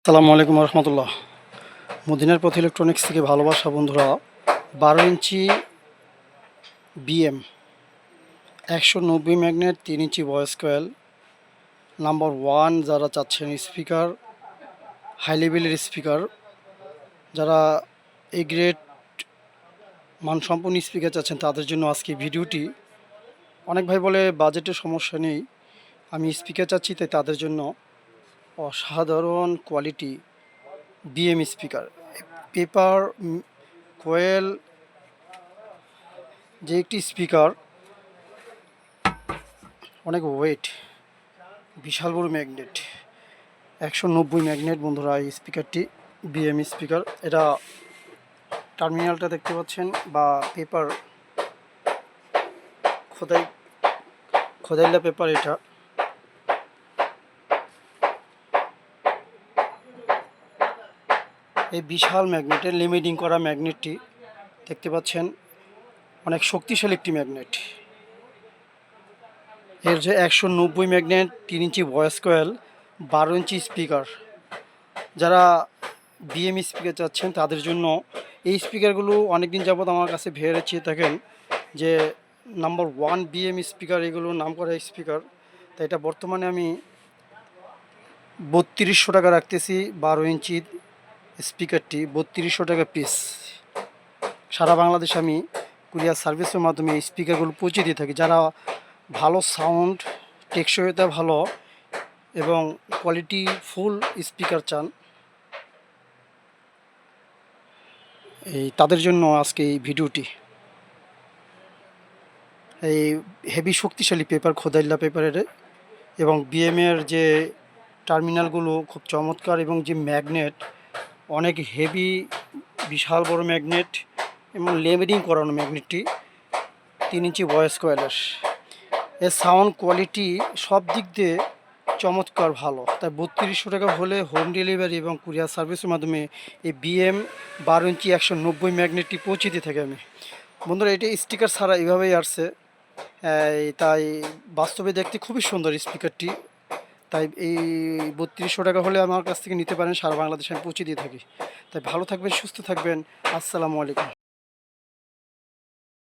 আসসালামু আলাইকুম রহমতুল্লাহ। মদিনার পথ ইলেকট্রনিক্স থেকে ভালোবাসা বন্ধুরা, 12 ইঞ্চি BM 190 magnet 3 inch voice coil number one যারা চাচ্ছেন স্পিকার, হাই লেভেলের স্পিকার, যারা এই গ্রেড মানসম্পন্ন স্পিকার চাচ্ছেন তাদের জন্য আজকে ভিডিওটি। অনেক ভাই বলে বাজেটের সমস্যা নেই, আমি স্পিকার চাচ্ছি, তাই তাদের জন্য অসাধারণ কোয়ালিটি বিএম স্পিকার, পেপার কোয়েল যে একটি স্পিকার, অনেক ওয়েট, বিশাল বড় ম্যাগনেট, 190 ম্যাগনেট বন্ধুরা। এই স্পিকারটি বিএম স্পিকার, এটা টার্মিনালটা দেখতে পাচ্ছেন বা পেপার খোদাইলা পেপার। এটা এই বিশাল ম্যাগনেটের লিমিটিং করা ম্যাগনেটটি দেখতে পাচ্ছেন, অনেক শক্তিশালী একটি ম্যাগনেট। এর যে 190 magnet, 3 inch voice coil, 12 inch speaker, যারা বিএম স্পিকার চাচ্ছেন তাদের জন্য এই স্পিকারগুলো অনেকদিন যাবৎ আমার কাছে ভেড়ে চেয়ে থাকেন যে নাম্বার ওয়ান বিএম স্পিকার, এগুলো নাম করা স্পিকার। তাই এটা বর্তমানে আমি 3200 টাকা রাখতেছি। 12 ইঞ্চি স্পিকারটি 3200 টাকা পিস। সারা বাংলাদেশে আমি কুরিয়ার সার্ভিসের মাধ্যমে এই স্পিকারগুলো পৌঁছে দিয়ে থাকি। যারা ভালো সাউন্ড, টেকসইতা ভালো এবং কোয়ালিটি ফুল স্পিকার চান, এই তাদের জন্য আজকে এই ভিডিওটি। এই হেভি শক্তিশালী পেপার, খোদাইল্লা পেপারের, এবং বিএমের যে টার্মিনালগুলো খুব চমৎকার, এবং যে ম্যাগনেট অনেক হেভি, বিশাল বড় ম্যাগনেট এবং লেমিডিং করানো ম্যাগনেটটি, 3 ইঞ্চি ভয়েস কয়েলের। এর সাউন্ড কোয়ালিটি সব দিক দিয়ে চমৎকার ভালো। তাই 3200 টাকা হলে হোম ডেলিভারি এবং কুরিয়ার সার্ভিসের মাধ্যমে এই বিএম 12 ইঞ্চি 190 ম্যাগনেটটি পৌঁছে দিয়ে থাকি আমি। বন্ধুরা, এটি স্টিকার ছাড়া এইভাবেই আসছে, তাই বাস্তবে দেখতে খুবই সুন্দর স্পিকারটি। তাই এই 3200 টাকা হলে আমার কাছ থেকে নিতে পারেন, সারা বাংলাদেশে আমি পৌঁছে দিয়ে থাকি। তাই ভালো থাকবেন, সুস্থ থাকবেন। আসসালামু আলাইকুম।